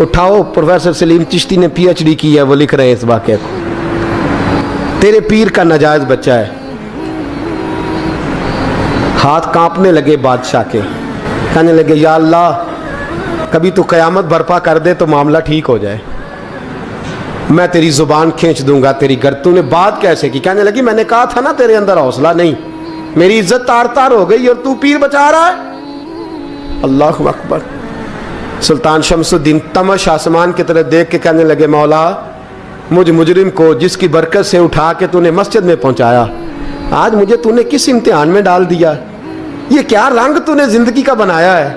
उठाओ, प्रोफेसर सलीम चिश्ती ने PhD की है, वो लिख रहे हैं इस वाक़े को। तेरे पीर का नाजायज बच्चा है। हाथ कांपने लगे बादशाह के, कहने लगे या अल्लाह कभी तू क़यामत बर्पा कर दे तो मामला ठीक हो जाए, मैं तेरी ज़ुबान खींच दूंगा तेरी तूने बात कैसे की? कहने लगी मैंने कहा था ना तेरे अंदर हौसला नहीं, मेरी इज्जत तार तार हो गई और तू पीर बचा रहा है। अल्लाहु अकबर। सुल्तान शमसुद्दीन तमश आसमान की तरफ देख के कहने लगे मौला मुझ मुजरिम को जिसकी बरकत से उठा के तूने मस्जिद में पहुंचाया, आज मुझे तूने किस इम्तिहान में डाल दिया? ये क्या रंग तूने जिंदगी का बनाया है?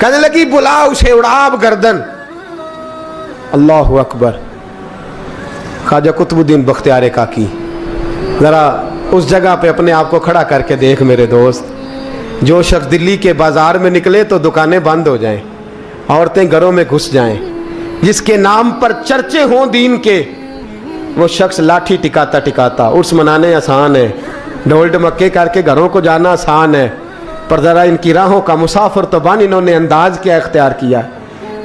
कहने लगी बुला उसे, उड़ाब गर्दन। अल्लाहु अकबर। ख्वाजा कुतुबुद्दीन बख्तियार काकी, जरा उस जगह पे अपने आप को खड़ा करके देख मेरे दोस्त। जो शख्स दिल्ली के बाजार में निकले तो दुकानें बंद हो जाएं, औरतें घरों में घुस जाएं, जिसके नाम पर चर्चे हों दीन के, वो शख्स लाठी टिकाता टिकाता। उर्स मनाने आसान है, ढोल ढमक्के करके घरों को जाना आसान है, पर ज़रा इनकी राहों का मुसाफिर तो बन इन्होंने अंदाज क्या इख्तियार किया।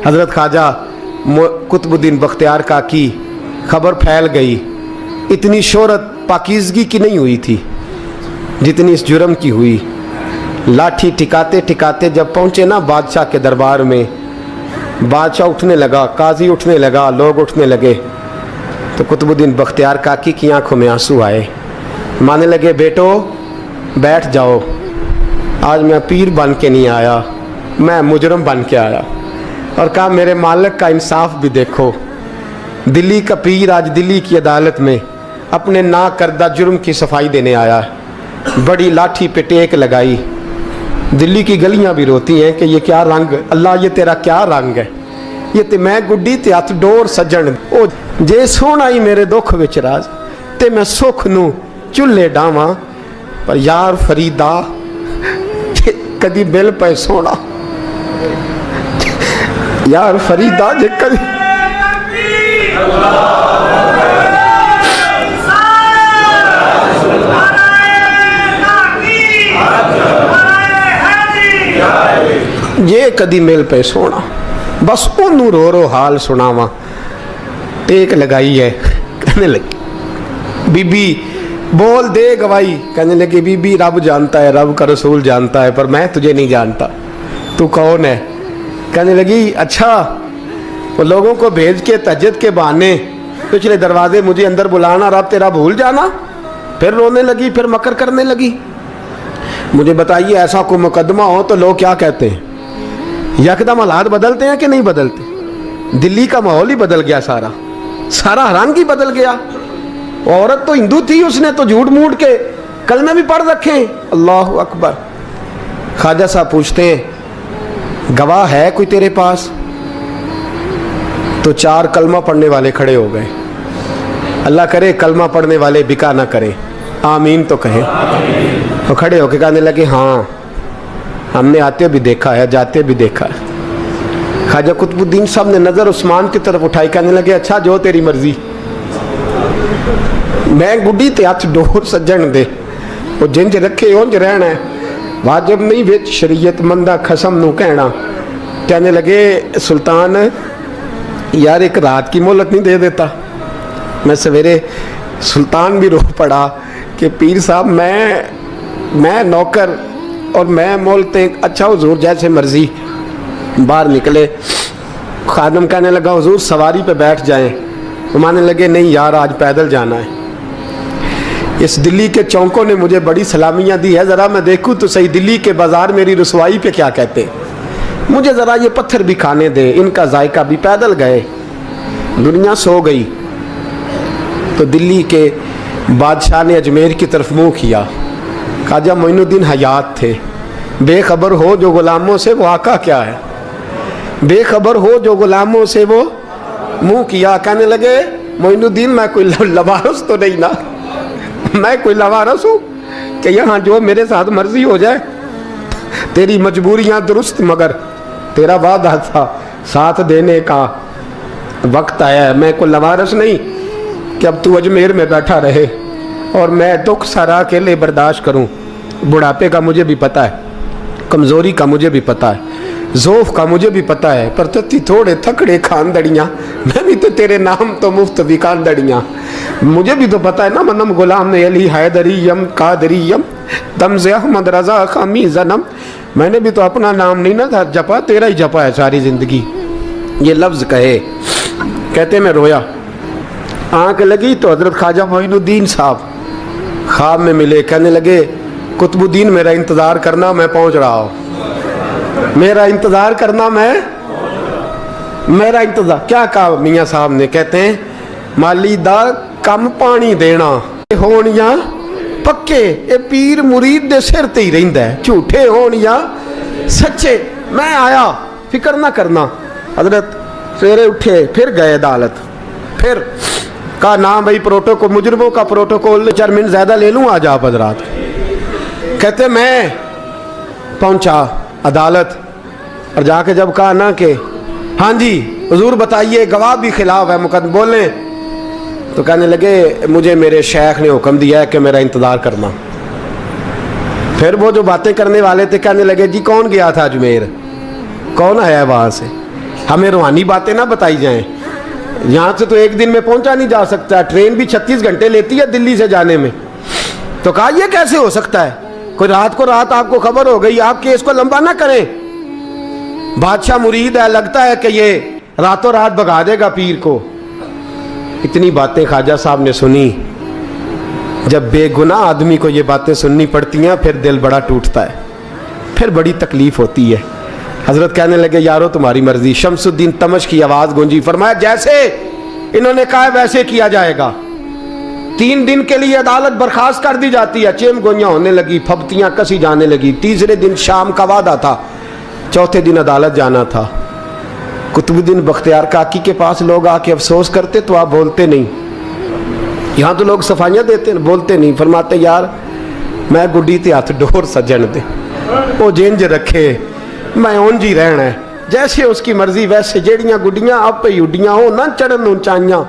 हज़रत ख्वाजा कुतुबुद्दीन बख्तियार काकी, खबर फैल गई। इतनी शोहरत पाकीज़गी की नहीं हुई थी जितनी इस जुर्म की हुई। लाठी टिकाते टिकाते जब पहुँचे ना बादशाह के दरबार में, बादशाह उठने लगा, काजी उठने लगा, लोग उठने लगे, तो कुतुबुद्दीन बख्तियार काकी की आंखों में आंसू आए। मानने लगे बेटो बैठ जाओ, आज मैं पीर बन के नहीं आया, मैं मुजरम बन के आया। और कहा मेरे मालिक का इंसाफ भी देखो, दिल्ली का पीर आज दिल्ली की अदालत में अपने ना करदा जुर्म की सफाई देने आया। बड़ी लाठी पे टेक लगाई। दिल्ली की गलियां भी रोती हैं कि ये क्या रंग, अल्लाह ये तेरा क्या रंग है? ये ते मैं गुड्डी ते हथ डोर सज्जन, ओ जे सोना ही मेरे दुख विच राज, ते मैं सुख नू चुल्हे डावां, पर यार फरीदा कदी बिल पे सोना, यार फरीदा जे कदी ये कदी मिल पे सोना, बस ओनू रो रो हाल सुनावा। टेक लगाई है, कहने लगी बीबी बोल दे गवाही। कहने लगी बीबी रब जानता है, रब का रसूल जानता है, पर मैं तुझे नहीं जानता, तू कौन है? कहने लगी अच्छा वो लोगों को भेज के तहज्जुद के बहाने पिछले दरवाजे मुझे अंदर बुलाना, रब तेरा भूल जाना। फिर रोने लगी, फिर मकर करने लगी। मुझे बताइए ऐसा कोई मुकदमा हो तो लोग क्या कहते हैं? यकदम हालात बदलते हैं कि नहीं बदलते? दिल्ली का माहौल ही बदल गया, सारा सारा रंग ही बदल गया। औरत तो हिंदू थी, उसने तो झूठ मूठ के कलमे भी पढ़ रखे। अल्लाह अकबर। ख्वाजा साहब पूछते हैं गवाह है कोई तेरे पास? तो 4 कलमा पढ़ने वाले खड़े हो गए। अल्लाह करे कलमा पढ़ने वाले बिका ना करें, आमीन तो कहें। तो खड़े होके कहने लगे हाँ हमने आते भी देखा है, जाते भी देखा है। ख्वाजा कुतुबुद्दीन साहब ने नजर उस्मान की तरफ उठाई, कहने लगे अच्छा जो तेरी मर्जी, मैं गुड्डी ते हथ डोर सज्जन दे, वो जिंज रखे उंज रहना है, वाजिब नहीं विच शरीयत मंदा खसम नू कहना। कहने लगे सुल्तान यार एक रात की मोहलत नहीं दे देता? मैं सवेरे, सुल्तान भी रो पड़ा कि पीर साहब मैं नौकर और मैं मोलते, अच्छा हुजूर जैसे मर्जी। बाहर निकले, खादम कहने लगा हुजूर सवारी पे बैठ जाएं। तो मानने लगे नहीं यार आज पैदल जाना है। इस दिल्ली के चौकों ने मुझे बड़ी सलामियाँ दी है, ज़रा मैं देखूँ तो सही दिल्ली के बाज़ार मेरी रसवाई पे क्या कहते हैं। मुझे ज़रा ये पत्थर भी खाने दे, इनका जायका भी। पैदल गए, दुनिया सो गई। तो दिल्ली के बादशाह ने अजमेर की तरफ मुँह किया। ख्वाजा मोइनुद्दीन हयात थे। बेखबर हो जो गुलामों से वो आका क्या है, बेखबर हो जो गुलामों से वो मुँह किया। कहने लगे मोइनुद्दीन मैं कोई लवारस तो नहीं ना, मैं कोई लवारस हूँ कि यहाँ जो मेरे साथ मर्जी हो जाए? तेरी मजबूरियाँ दुरुस्त, मगर तेरा वादा था साथ देने का वक्त आया है। मैं कोई लवारस नहीं कि अब तू अजमेर में बैठा रहे और मैं दुख सारा अकेले बर्दाश्त करूं। बुढ़ापे का मुझे भी पता है, कमज़ोरी का मुझे भी पता है, ज़ोफ़ का मुझे भी पता है, पर तत्ती थोड़े थकड़े खानदड़ियाँ, मैं भी तो तेरे नाम तो मुफ्त भी खानदड़ियाँ। मुझे भी तो पता है ना, मनम गुलाम ने अली हैदरीयम कादरीयम तमज़े अहमद रज़ा खामी ज़नम। मैंने भी तो अपना नाम नहीं ना था जपा, तेरा ही जपा है सारी ज़िंदगी। ये लफ्ज़ कहे, कहते मैं रोया, आँख लगी तो हज़रत ख्वाजा मोइनुद्दीन साहब ख्वाब में मिले। कहने लगे कुतुबुद्दीन मेरा इंतज़ार करना, मैं पहुँच रहा हूँ। मेरा इंतज़ार करना, मेरा इंतज़ार। क्या कहा मियाँ साहब ने? कहते हैं माली दा कम पानी देना होन या पक्के, ये पीर मुरीद दे सिर ते ही रहिंदा है, झूठे होन या सच्चे। मैं आया, फिक्र ना करना। हजरत सवेरे उठे, फिर गए अदालत, फिर कहा ना भाई प्रोटोकॉल, मुजरमों का प्रोटोकॉल 4 मिनट ज़्यादा ले लूँ आज आप हजरात। कहते मैं पहुँचा अदालत और जाके जब कहा ना कि हाँ जी हुजूर बताइए, गवाह भी खिलाफ है, मुकदमा बोलें, तो कहने लगे मुझे मेरे शेख ने हुक्म दिया है कि मेरा इंतज़ार करना। फिर वो जो बातें करने वाले थे कहने लगे जी कौन गया था अजमेर, कौन आया है वहाँ से, हमें रूहानी बातें ना बताई जाएं। यहाँ से तो एक दिन में पहुँचा नहीं जा सकता, ट्रेन भी 36 घंटे लेती है दिल्ली से जाने में। तो कहा यह कैसे हो सकता है, कोई रात को रात आपको खबर हो गई, आप केस को लंबा ना करें। बादशाह मुरीद है, लगता है कि ये रातों रात भगा देगा पीर को। इतनी बातें ख्वाजा साहब ने सुनी। जब बेगुनाह आदमी को ये बातें सुननी पड़ती हैं फिर दिल बड़ा टूटता है, फिर बड़ी तकलीफ होती है। हजरत कहने लगे यारो तुम्हारी मर्जी। शमसुद्दीन तमश की आवाज़ गूंजी, फरमाया जैसे इन्होंने कहा वैसे किया जाएगा। 3 दिन के लिए अदालत बर्खास्त कर दी जाती है। चेम गोइयाँ होने लगी, फबतियाँ कसी जाने लगी। तीसरे दिन शाम का वादा था, चौथे दिन अदालत जाना था। कुतुबुद्दीन बख्तियार काकी के पास लोग आके अफसोस करते तो आप बोलते नहीं। यहाँ तो लोग सफाइयाँ देते बोलते नहीं। फरमाते यार मैं गुड्डी ते हथ डोर सजन दे, वो जिंज रखे मैं उंज ही रहना है, जैसे उसकी मर्जी वैसे। जेड़ियाँ गुड्डियाँ आप ही उड्डियाँ हो ना चढ़न ऊंचाइयाँ,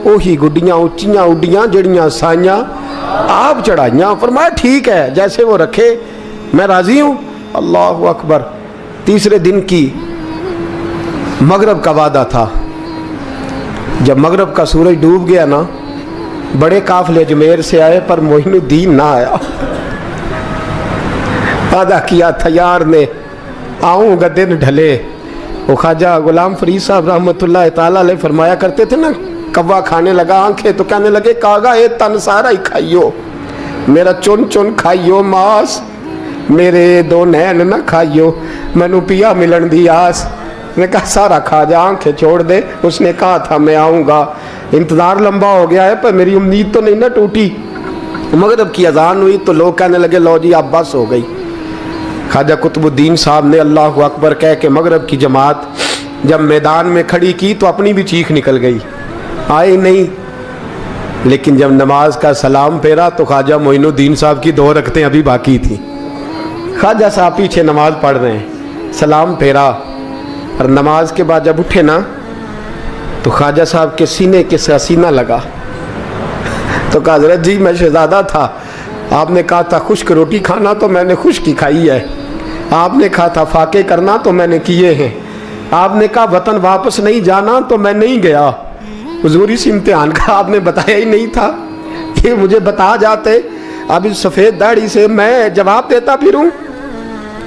वही गुड्डियाँ उच्चियाँ उड्डियाँ जड़ियाँ साइयाँ आप चढ़ाइयाँ। फरमाया ठीक है, जैसे वो रखे मैं राजी हूँ। अल्लाह अकबर। तीसरे दिन की मगरब का वादा था। जब मगरब का सूरज डूब गया ना, बड़े काफले अजमेर से आए पर मोइनुद्दीन ना आया। वादा किया था यार ने, आऊँगा दिन ढले। वो ख्वाजा गुलाम फरीद साहब रहमतुल्लाह ताला अलैह फरमाया करते थे ना, कव्वा खाने लगा आंखें तो कहने लगे कागा ये तन सारा ही खाइयो, मेरा चुन चुन खाइयो मास, मेरे 2 नैन ना खाइयो, मैनू पिया मिलन दी आस। ने कहा सारा खा जा, आंखें छोड़ दे। उसने कहा था मैं आऊँगा, इंतज़ार लंबा हो गया है पर मेरी उम्मीद तो नहीं ना टूटी। मगरिब की अजान हुई तो लोग कहने लगे लो जी अब बस हो गई। ख्वाजा कुतुबुद्दीन साहब ने अल्लाह अकबर कह के मगरिब की जमात जब मैदान में खड़ी की तो अपनी भी चीख निकल गई, आए नहीं। लेकिन जब नमाज का सलाम फेरा तो ख्वाजा मोइनुद्दीन साहब की 2 रकतें अभी बाकी थी। ख्वाजा साहब पीछे नमाज पढ़ रहे हैं, सलाम फेरा और नमाज के बाद जब उठे ना तो ख्वाजा साहब के सीने के साथ सीना लगा। तो कहा हज़रत जी मैं शहजादा था, आपने कहा था खुश्क रोटी खाना तो मैंने खुश्क ही खाई है, आपने कहा था फाके करना तो मैंने किए हैं, आपने कहा वतन वापस नहीं जाना तो मैं नहीं गया। हुजूर इस इम्तिहान का आपने बताया ही नहीं था, ये मुझे बता जाते अब इस सफ़ेद दाढ़ी से मैं जवाब देता फिरूं।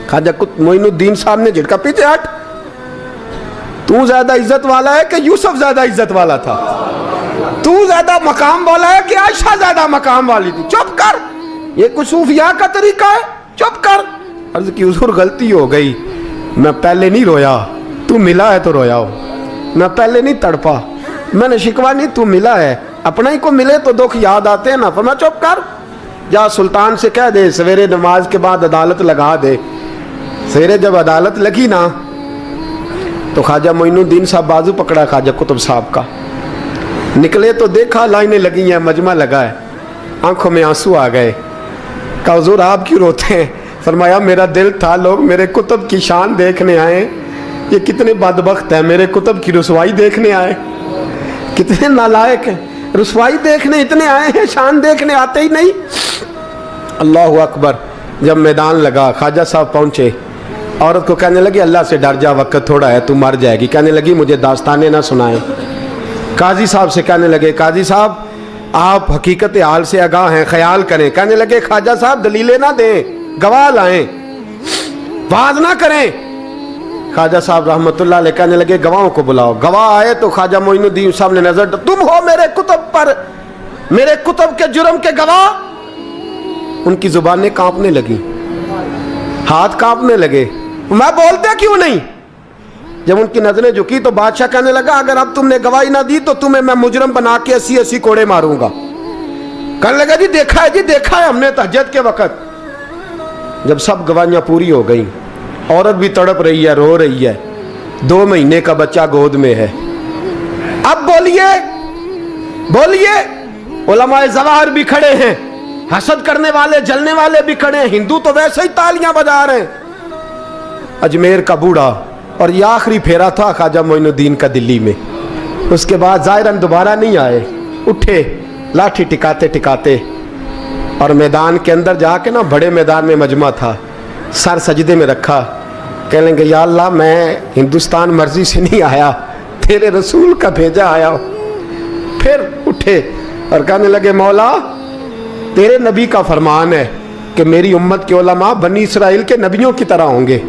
ख्वाजा मोइनुद्दीन साहब ने झटका, पीछे हट, तू ज्यादा इज्जत वाला है कि यूसुफ ज्यादा इज्जत वाला था, तू ज्यादा मकाम वाला है कि आयशा ज्यादा मकाम वाली थी, चुप कर, ये कुछ सूफिया का तरीका है, चुप कर। अर्ज की हुजूर गलती हो गई, मैं पहले नहीं रोया, तू मिला है तो रोया हो, मैं पहले नहीं तड़पा, मैंने शिकवा नहीं, तू मिला है, अपना ही को मिले तो दुख याद आते हैं ना। फरमाया चुप कर, जा सुल्तान से कह दे सवेरे नमाज के बाद अदालत लगा दे। सवेरे जब अदालत लगी ना तो ख्वाजा मोइनुद्दीन साहब बाजू पकड़ा ख्वाजा कुतुब साहब का, निकले तो देखा लाइनें लगी हैं, मजमा लगा है, आंखों में आंसू आ गए। कहा हुजूर आप क्यों रोते हैं? फरमाया मेरा दिल था लोग मेरे कुतुब की शान देखने आए, ये कितने बदबख्त हैं, मेरे कुतुब की रुसवाई देखने आए, कितने नालायक हैं, रुसवाई देखने इतने आए हैं, शान देखने आते ही नहीं। अल्लाह अकबर। जब मैदान लगा ख्वाजा साहब पहुँचे, औरत को कहने लगी अल्लाह से डर जा, वक्त थोड़ा है, तू मर जाएगी। कहने लगी मुझे दास्तानें ना सुनाएं। काजी साहब से कहने लगे काजी साहब आप हकीकत हाल से आगाह हैं, ख्याल करें। कहने लगे ख्वाजा साहब दलीलें ना दें, गवाह लाएं, वाज ना करें। ख्वाजा साहब रहमतुल्लाह अलैह कहने लगे गवाहों को बुलाओ। गवाह आए तो ख्वाजा मोइनुद्दीन साहब ने नजर, तुम हो मेरे कुतुब पर, मेरे कुतुब के जुर्म के गवाह। उनकी जुबानें कांपने लगी, हाथ कांपने लगे, मैं बोलते क्यों नहीं। जब उनकी नजरें झुकी तो बादशाह कहने लगा अगर अब तुमने गवाही ना दी तो तुम्हें मैं मुजरम बना के 80-80 कोड़े मारूंगा। कहने लगा जी देखा है, जी देखा है हमने तहज्जुद के वक्त। जब सब गवाहियां पूरी हो गई, औरत भी तड़प रही है, रो रही है, 2 महीने का बच्चा गोद में है। अब बोलिए बोलिए, उलमाए ज़वाहिर भी खड़े हैं, हसद करने वाले जलने वाले भी खड़े हैं, हिंदू तो वैसे ही तालियां बजा रहे हैं। अजमेर का बूढ़ा, और ये आखिरी फेरा था ख्वाजा मोइनुद्दीन का दिल्ली में। उसके बाद ज़ाहिरन दोबारा नहीं आए, उठे लाठी टिकाते टिकाते और मैदान के अंदर जाके ना, बड़े मैदान में मजमा था, सर सजदे में रखा। कह लेंगे या अल्लाह मैं हिंदुस्तान मर्जी से नहीं आया, तेरे रसूल का भेजा आया। फिर उठे और कहने लगे मौला तेरे नबी का फरमान है कि मेरी उम्मत के उलमा बनी इसराइल के नबियों की तरह होंगे।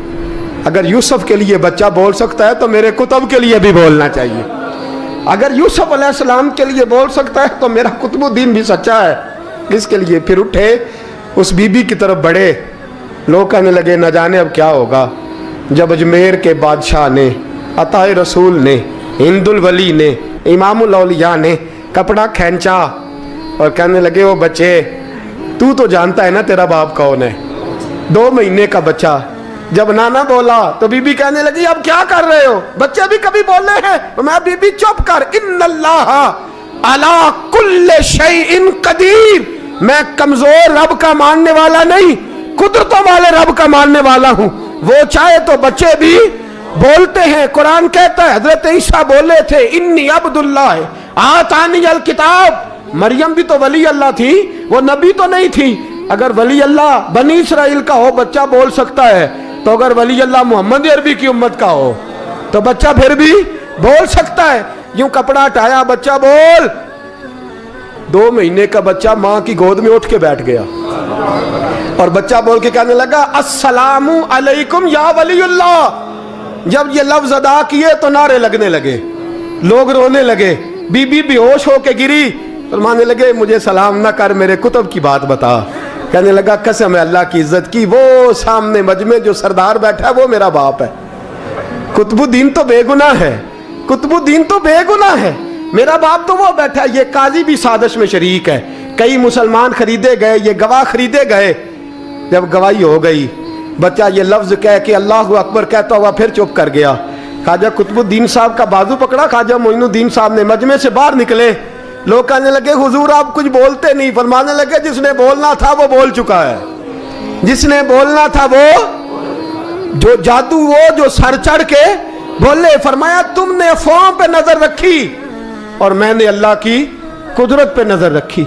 अगर यूसुफ के लिए बच्चा बोल सकता है तो मेरे कुतुब के लिए भी बोलना चाहिए। अगर यूसुफ अलैहिस्सलाम के लिए बोल सकता है तो मेरा कुतुबुद्दीन भी सच्चा है। इसके लिए फिर उठे, उस बीबी की तरफ बढ़े। लोग कहने लगे न जाने अब क्या होगा। जब अजमेर के बादशाह ने, अताए रसूल ने, हिंदुल वली ने, इमामुल औलिया ने कपड़ा खींचा और कहने लगे वो बच्चे तू तो जानता है ना तेरा बाप कौन है। 2 महीने का बच्चा। जब नाना बोला तो बीबी कहने लगी अब क्या कर रहे हो, बच्चे भी कभी बोल रहे हैं। मैं बीबी चुप कर, इन्नल्लाह अला कुल्ले शैइन कदीर, मैं कमजोर रब का मानने वाला नहीं, कुदरतों वाले रब का मानने वाला हूं। वो चाहे तो बच्चे भी बोलते हैं। कुरान कहता है हजरत ईसा बोले थे इन्नी अब्दुल्लाह आतानी अल किताब। मरियम भी तो वली अल्लाह थी, वो नबी तो नहीं थी। अगर वली अल्लाह बनी इसराइल का हो बच्चा बोल सकता है, तो अगर वली अल्लाह मोहम्मद अरबी की उम्मत का हो तो बच्चा फिर भी बोल सकता है। यूं कपड़ा हटाया, बच्चा बोल। 2 महीने का बच्चा मां की गोद में उठ के बैठ गया और बच्चा बोल के कहने लगा अस्सलामु अलैकुम या वलीउल्लाह। जब ये लफ्ज अदा किए तो नारे लगने लगे, लोग रोने लगे, बीबी बेहोश होके गिरी। फरमाने लगे मुझे सलाम ना कर, मेरे कुतुब की बात बता। कहने लगा कसम है अल्लाह की इज्जत की, वो सामने मजमे जो सरदार बैठा है वो मेरा बाप है। कुतुबुद्दीन तो बेगुनाह है, कुतुबुद्दीन तो बेगुनाह है, मेरा बाप तो वो बैठा है। ये काजी भी साजिश में शरीक है। कई मुसलमान खरीदे गए, ये गवाह खरीदे गए। जब गवाही हो गई, बच्चा ये लफ्ज कह के अल्लाह अकबर कहता हुआ फिर चुप कर गया। ख्वाजा कुतुबुद्दीन साहब का बाजू पकड़ा, ख्वाजा मोइनुद्दीन साहब ने मजमे से बाहर निकले। लोग कहने लगे हुजूर आप कुछ बोलते नहीं। फरमाने लगे जिसने बोलना था वो बोल चुका है, जिसने बोलना था वो, जो जादू वो जो सर चढ़ के बोले। फरमाया तुमने अफवाहों पे नजर रखी और मैंने अल्लाह की कुदरत पे नजर रखी।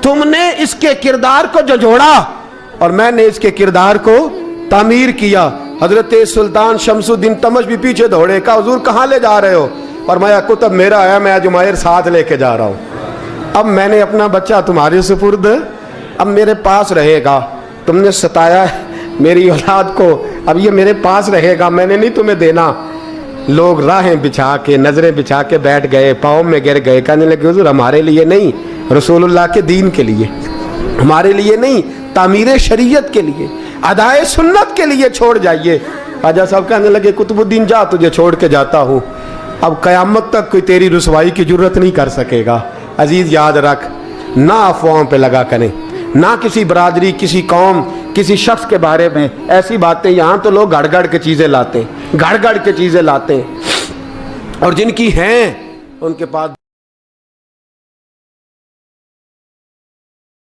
तुमने इसके किरदार को जोड़ा और मैंने इसके किरदार को तामीर किया। हजरत सुल्तान शमसुद्दीन तमश भी पीछे दौड़े, कहा हुजूर कहाँ ले जा रहे हो। फरमाया कुतुब मेरा है, मैं जुमैर साथ लेके जा रहा हूँ। अब मैंने अपना बच्चा तुम्हारे सुपुर्द, अब मेरे पास रहेगा। तुमने सताया मेरी औलाद को, अब ये मेरे पास रहेगा, मैंने नहीं तुम्हें देना। लोग राहें बिछा के, नजरें बिछा के बैठ गए, पाँव में गिर गए। कहने लगे हुजूर हमारे लिए नहीं, रसूलुल्लाह के दीन के लिए, हमारे लिए नहीं, तामीर शरीयत के लिए, अदाए सुन्नत के लिए छोड़ जाइए। ख्वाजा साहब कहने लगे कुतुबुद्दीन जा, तुझे छोड़ के जाता हूँ, अब कयामत तक कोई तेरी रुसवाई की जरूरत नहीं कर सकेगा। अजीज याद रख, ना अफवाहों पे लगा करें, ना किसी बरादरी, किसी कौम, किसी शख्स के बारे में ऐसी बातें। यहाँ तो लोग गड़ के चीज़ें लाते हैं, गड़ के चीज़ें लाते हैं, और जिनकी हैं उनके पास